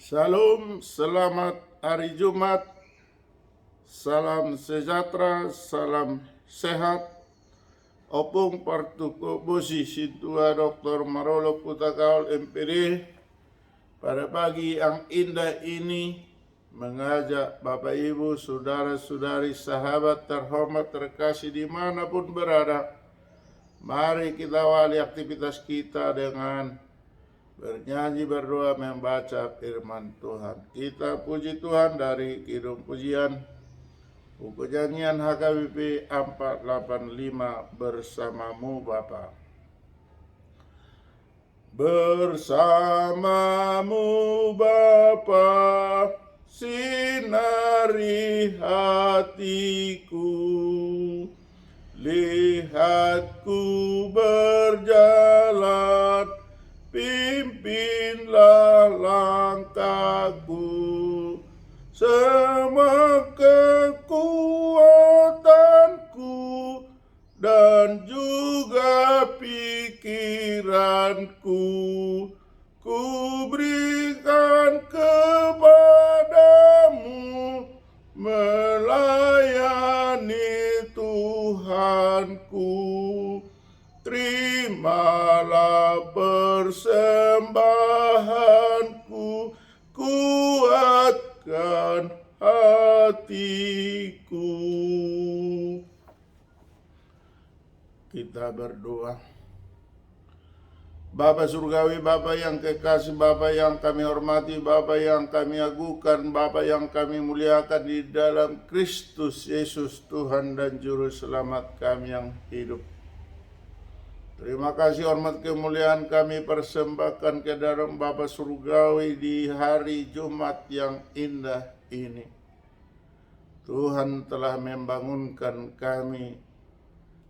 Shalom, selamat hari Jumat, salam sejahtera, salam sehat. Opung partuko bosi situa Dr. Marolo Putakaul MPD pada pagi yang indah ini mengajak Bapak Ibu, saudara-saudari, sahabat terhormat terkasih dimanapun berada. Mari kita awali aktivitas kita dengan bernyanyi, berdoa, membaca firman Tuhan. Kita puji Tuhan dari Kidung Pujian, buku nyanyian HKBP 485, bersamamu Bapa. Bersamamu Bapa, sinari hatiku, lihatku berjalan, pimpinlah langkahku, semua kekuatanku dan juga pikiranku ku berikan kepadamu, melayani Tuhanku. Terimalah persembahanku, kuatkan hatiku. Kita berdoa. Bapa Surgawi, Bapa yang kekasih, Bapa yang kami hormati, Bapa yang kami agungkan, Bapa yang kami muliakan di dalam Kristus Yesus, Tuhan dan Juru Selamat kami yang hidup. Terima kasih, hormat, kemuliaan kami persembahkan ke dalam Bapa Surgawi di hari Jumat yang indah ini. Tuhan telah membangunkan kami,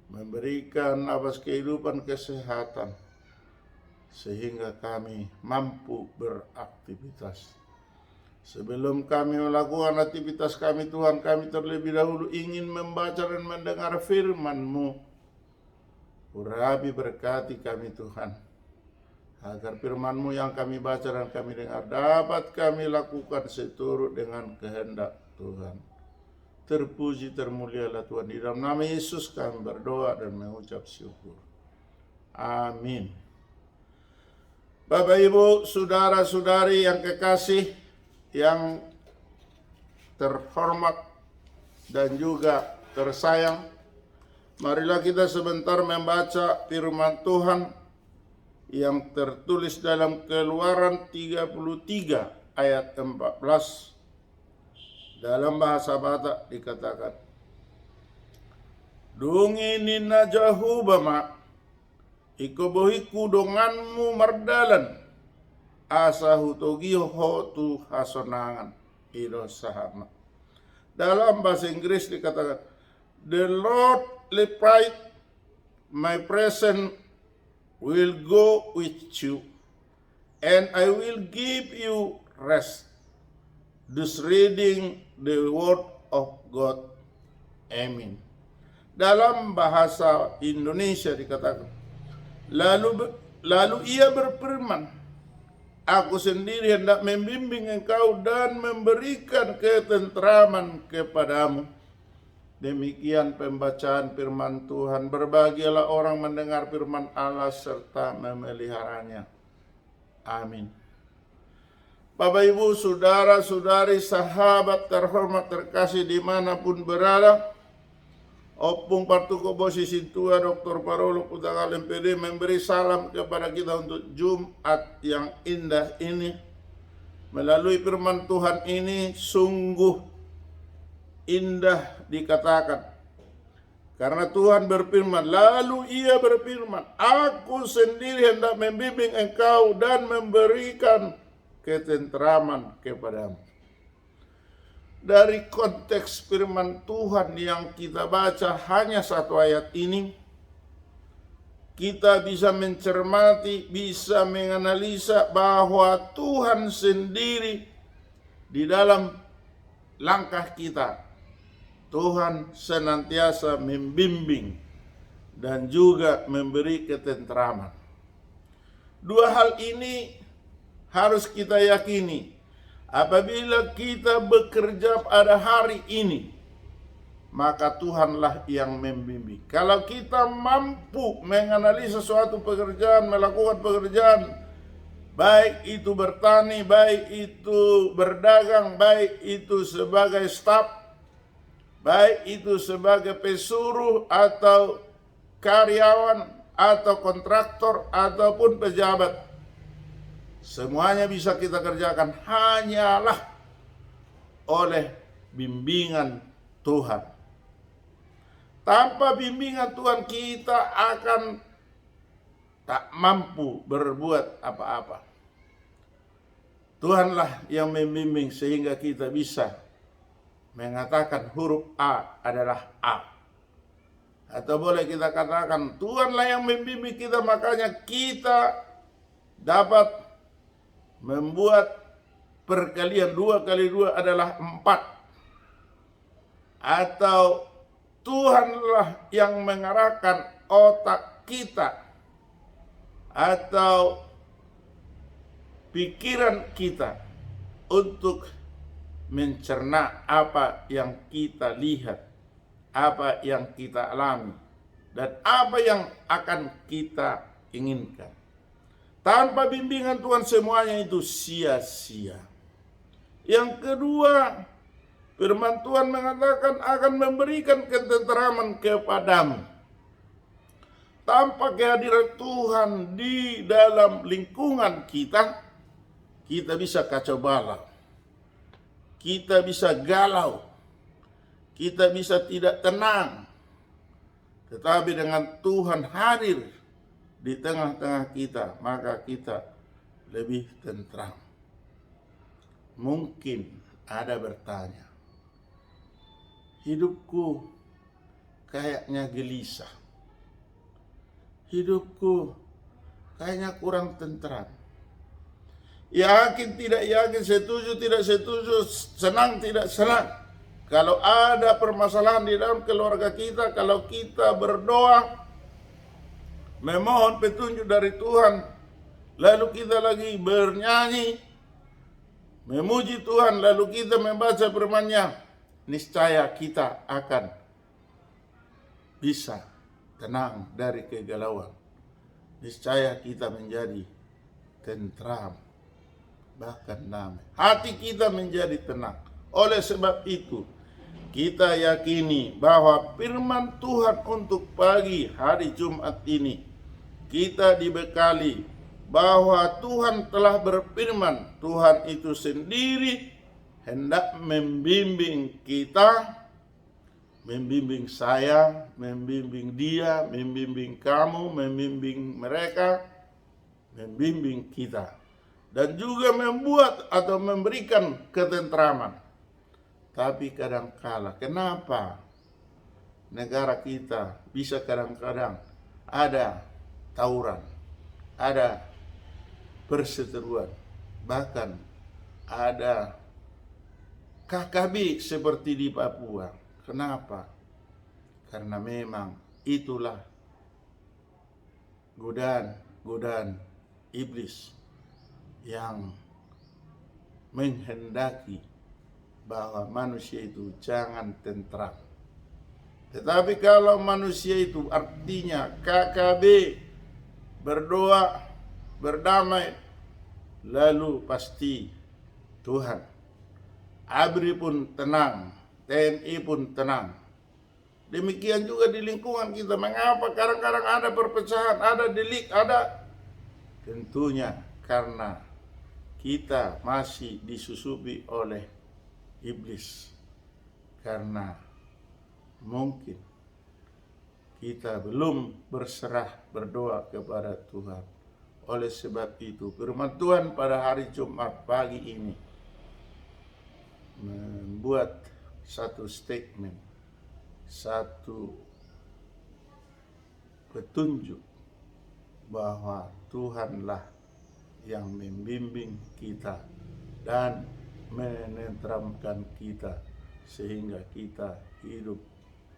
memberikan nafas kehidupan, kesehatan, sehingga kami mampu beraktivitas. Sebelum kami melakukan aktivitas kami, Tuhan, kami terlebih dahulu ingin membaca dan mendengar firman-Mu. Urapi, berkati kami Tuhan, agar firman-Mu yang kami baca dan kami dengar dapat kami lakukan seturut dengan kehendak Tuhan. Terpuji termulialah Tuhan, di dalam nama Yesus kami berdoa dan mengucap syukur. Amin. Bapak, Ibu, saudara-saudari yang kekasih, yang terhormat dan juga tersayang, marilah kita sebentar membaca firman Tuhan yang tertulis dalam Keluaran 33 ayat 14. Dalam bahasa Batak dikatakan, "Dungi nina jahu bama, ikobohi kudonganmu mardalan, asahu togiho tu hasonangan ido sahama." Dalam bahasa Inggris dikatakan, "The Lord replied, my presence will go with you, and I will give you rest." Thus reading the word of God. Amin. Dalam bahasa Indonesia dikatakan, lalu ia berfirman, "Aku sendiri hendak membimbing engkau dan memberikan ketentraman kepadamu." Demikian pembacaan firman Tuhan. Berbahagialah orang mendengar firman Allah serta memeliharanya. Amin. Bapak, Ibu, saudara-saudari, sahabat terhormat terkasih dimanapun berada, Opung Partuko Bosi Situa Dr. Marolo Putakaul MPD memberi salam kepada kita untuk Jumat yang indah ini. Melalui firman Tuhan ini sungguh indah dikatakan, karena Tuhan berfirman, lalu ia berfirman, "Aku sendiri hendak membimbing engkau dan memberikan ketentraman kepadamu." Dari konteks firman Tuhan yang kita baca hanya satu ayat ini, kita bisa mencermati, bisa menganalisa bahwa Tuhan sendiri di dalam langkah kita. Tuhan senantiasa membimbing dan juga memberi ketentraman. Dua hal ini harus kita yakini. Apabila kita bekerja pada hari ini, maka Tuhanlah yang membimbing. Kalau kita mampu menganalisa suatu pekerjaan, melakukan pekerjaan, baik itu bertani, baik itu berdagang, baik itu sebagai staf, baik itu sebagai pesuruh atau karyawan atau kontraktor ataupun pejabat, semuanya bisa kita kerjakan hanyalah oleh bimbingan Tuhan. Tanpa bimbingan Tuhan kita akan tak mampu berbuat apa-apa. Tuhanlah yang membimbing sehingga kita bisa mengatakan huruf A adalah A. Atau boleh kita katakan Tuhanlah yang membimbing kita, makanya kita dapat membuat perkalian 2 kali 2 adalah 4. Atau Tuhanlah yang mengarahkan otak kita atau pikiran kita untuk mencerna apa yang kita lihat, apa yang kita alami, dan apa yang akan kita inginkan. Tanpa bimbingan Tuhan semuanya itu sia-sia. Yang kedua, firman Tuhan mengatakan akan memberikan ketenteraman kepadamu. Tanpa kehadiran Tuhan di dalam lingkungan kita, kita bisa kacau balau, kita bisa galau, kita bisa tidak tenang. Tetapi dengan Tuhan hadir di tengah-tengah kita, maka kita lebih tentram. Mungkin ada bertanya, hidupku kayaknya gelisah, hidupku kayaknya kurang tentram. Yakin tidak yakin, setuju tidak setuju, senang tidak senang. Kalau ada permasalahan di dalam keluarga kita, kalau kita berdoa, memohon petunjuk dari Tuhan, lalu kita lagi bernyanyi, memuji Tuhan, lalu kita membaca firman-Nya, niscaya kita akan bisa tenang dari kegalauan. Niscaya kita menjadi tentram, bahkan damai. Hati kita menjadi tenang. Oleh sebab itu, kita yakini bahwa firman Tuhan untuk pagi hari Jumat ini, kita dibekali bahwa Tuhan telah berfirman. Tuhan itu sendiri hendak membimbing kita, membimbing saya, membimbing dia, membimbing kamu, membimbing mereka, membimbing kita, dan juga membuat atau memberikan ketentraman. Tapi kadangkala, kenapa negara kita bisa kadang-kadang ada tawuran, ada perseteruan, bahkan ada KKB seperti di Papua. Kenapa? Karena memang itulah godaan iblis yang menghendaki bahwa manusia itu jangan tentram. Tetapi kalau manusia itu artinya KKB, berdoa, berdamai, lalu pasti Tuhan, ABRI pun tenang, TNI pun tenang. Demikian juga di lingkungan kita. Mengapa kadang-kadang ada perpecahan, ada delik, ada? Tentunya karena kita masih disusupi oleh iblis. Karena mungkin kita belum berserah berdoa kepada Tuhan. Oleh sebab itu, firman Tuhan pada hari Jumat pagi ini membuat satu statement, satu petunjuk bahwa Tuhanlah yang membimbing kita dan menenteramkan kita sehingga kita hidup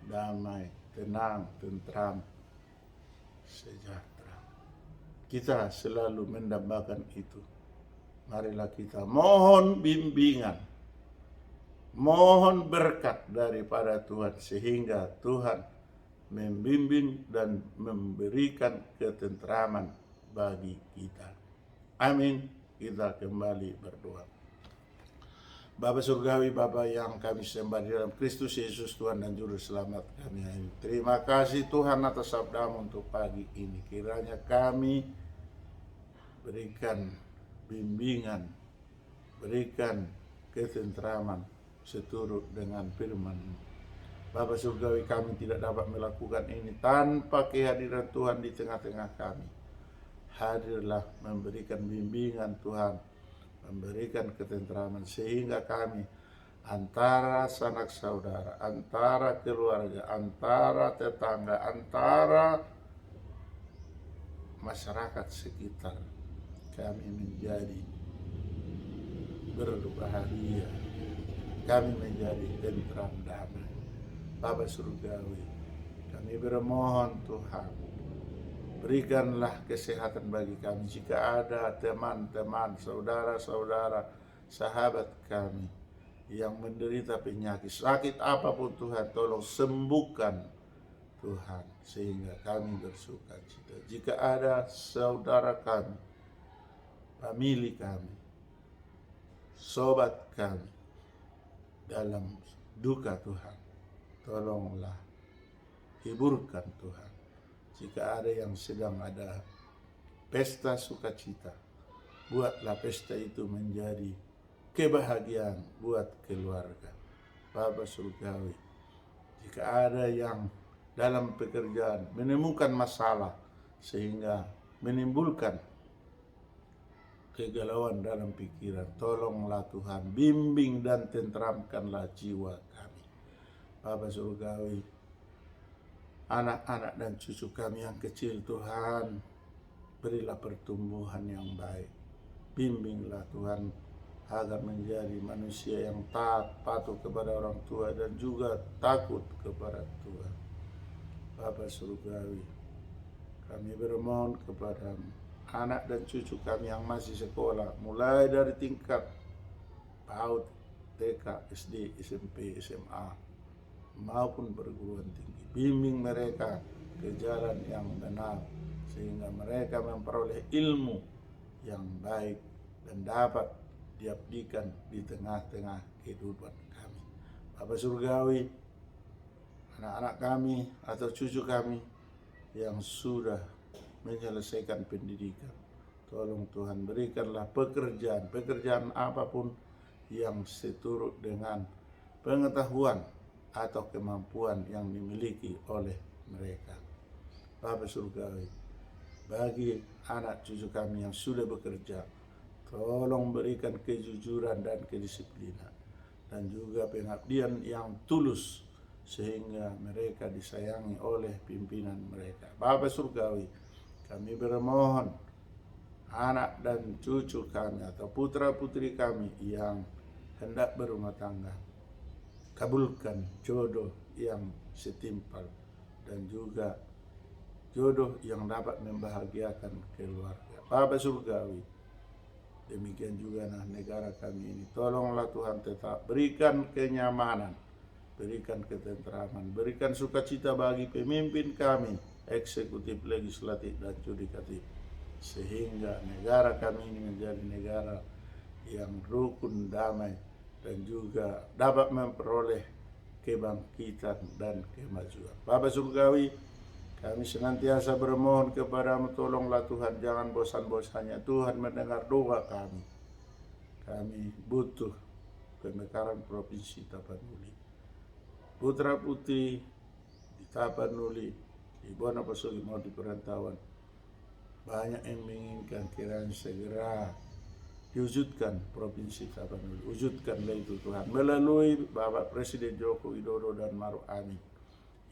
damai, tenang, tentram, sejahtera. Kita selalu mendambakan itu. marilah kita mohon bimbingan, mohon berkat daripada Tuhan, sehingga Tuhan membimbing dan memberikan ketentraman bagi kita. Amin. Kita kembali berdoa. Bapa surgawi, Bapa yang kami sembah di dalam Kristus Yesus, Tuhan dan Juru Selamat kami. Terima kasih Tuhan atas sabdamu untuk pagi ini. Kiranya kami berikan bimbingan, berikan ketentraman seturut dengan firman-Mu. Bapa surgawi, kami tidak dapat melakukan ini tanpa kehadiran Tuhan di tengah-tengah kami. Hadirlah memberikan bimbingan Tuhan, memberikan ketentraman, sehingga kami antara sanak saudara, antara keluarga, antara tetangga, antara masyarakat sekitar, kami menjadi berbahagia, kami menjadi tentram damai. Bapa surgawi, kami bermohon Tuhan, berikanlah kesehatan bagi kami. Jika ada teman-teman, saudara-saudara, sahabat kami yang menderita penyakit, sakit apapun Tuhan, tolong sembuhkan Tuhan, sehingga kami bersukacita. Jika ada saudara kami, famili kami, sobat kami dalam duka Tuhan, tolonglah hiburkan Tuhan. Jika ada yang sedang ada pesta sukacita, buatlah pesta itu menjadi kebahagiaan buat keluarga. Bapa surgawi, jika ada yang dalam pekerjaan menemukan masalah sehingga menimbulkan kegalauan dalam pikiran, tolonglah Tuhan, bimbing dan tentramkanlah jiwa kami. Bapa surgawi, anak-anak dan cucu kami yang kecil Tuhan, berilah pertumbuhan yang baik. Bimbinglah Tuhan agar menjadi manusia yang taat, patuh kepada orang tua dan juga takut kepada Tuhan. Bapa surgawi, kami bermohon kepada anak dan cucu kami yang masih sekolah, mulai dari tingkat PAUD, TK, SD, SMP, SMA, maupun perguruan tinggi. Bimbing mereka ke jalan yang benar, sehingga mereka memperoleh ilmu yang baik dan dapat diabdikan di tengah-tengah kehidupan kami. Bapa surgawi, anak-anak kami atau cucu kami yang sudah menyelesaikan pendidikan, tolong Tuhan berikanlah pekerjaan apapun yang seturut dengan pengetahuan atau kemampuan yang dimiliki oleh mereka. Bapa surgawi, bagi anak cucu kami yang sudah bekerja, tolong berikan kejujuran dan kedisiplinan, dan juga pengabdian yang tulus, sehingga mereka disayangi oleh pimpinan mereka. Bapa surgawi, kami bermohon anak dan cucu kami atau putra-putri kami yang hendak berumah tangga, kabulkan jodoh yang setimpal dan juga jodoh yang dapat membahagiakan keluarga. Bapa surgawi, demikian juga negara kami ini, tolonglah Tuhan tetap berikan kenyamanan, berikan ketentraman, berikan sukacita bagi pemimpin kami, eksekutif, legislatif, dan yudikatif, sehingga negara kami ini menjadi negara yang rukun, damai, dan juga dapat memperoleh kebangkitan dan kemajuan. Bapa surgawi, kami senantiasa bermohon kepadamu, tolonglah Tuhan, jangan bosan-bosannya Tuhan mendengar doa kami. Kami butuh pemekaran Provinsi Tapanuli. Putra putri di Tapanuli, di Wonosobo mau di perantauan, banyak yang menginginkan kiranya segera diwujudkan Provinsi Tapanuli. Wujudkanlah itu Tuhan melalui Bapak Presiden Joko Widodo dan Maruf Amin,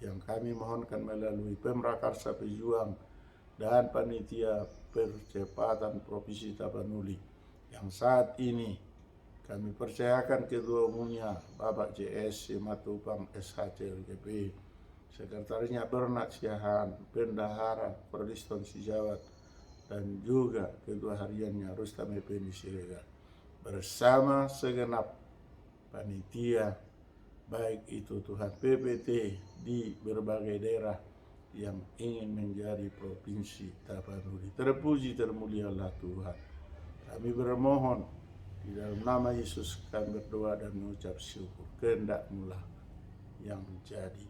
yang kami mohonkan melalui Pemrakarsa Pejuang dan Panitia Percepatan Provinsi Tapanuli, yang saat ini kami percayakan kedua umumnya Bapak JS Simatupang SHC LGP, Sekretarisnya Bernard Siahaan, Bendahara Perliston Sijawat, dan juga ketua hariannya Rustam Effendi Siregar bersama segenap panitia, baik itu Tuhan PPT di berbagai daerah yang ingin menjadi provinsi Tapanuli. Terpuji termulialah Tuhan. Kami bermohon di dalam nama Yesus kami berdoa dan mengucap syukur. Kehendak-Mu lah yang menjadi.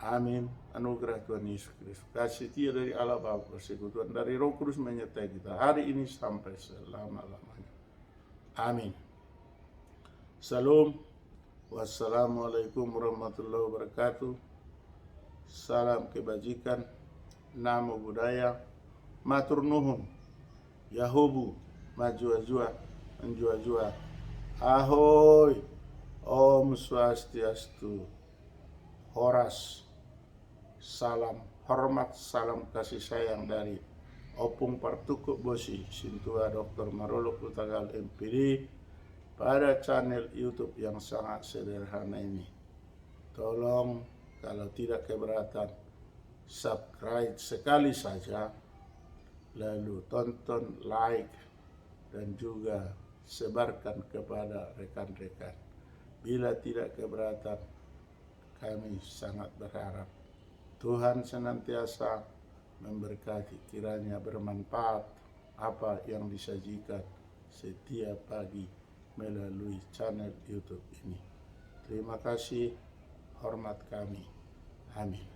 Amin. Anugerah Tuhan Yesus Kristus, kasih setia dari Allah Bapa, persekutuan dari Roh Kudus menyertai kita hari ini sampai selama-lamanya. Amin. Salam. Wassalamualaikum warahmatullahi wabarakatuh. Salam kebajikan, namo budaya, matur nuhun, Yahobu, majua-jua, menjua-jua. Ahoy, Om Swastiastu, Horas, salam hormat, salam kasih sayang dari Opung Partukuk Bosi, Sintua Dr. Marolok Utagal MPD pada channel YouTube yang sangat sederhana ini. Tolong kalau tidak keberatan, subscribe sekali saja, lalu tonton, like, dan juga sebarkan kepada rekan-rekan. Bila tidak keberatan, kami sangat berharap Tuhan senantiasa memberkati, kiranya bermanfaat apa yang disajikan setiap pagi melalui channel YouTube ini. Terima kasih, hormat kami. Amin.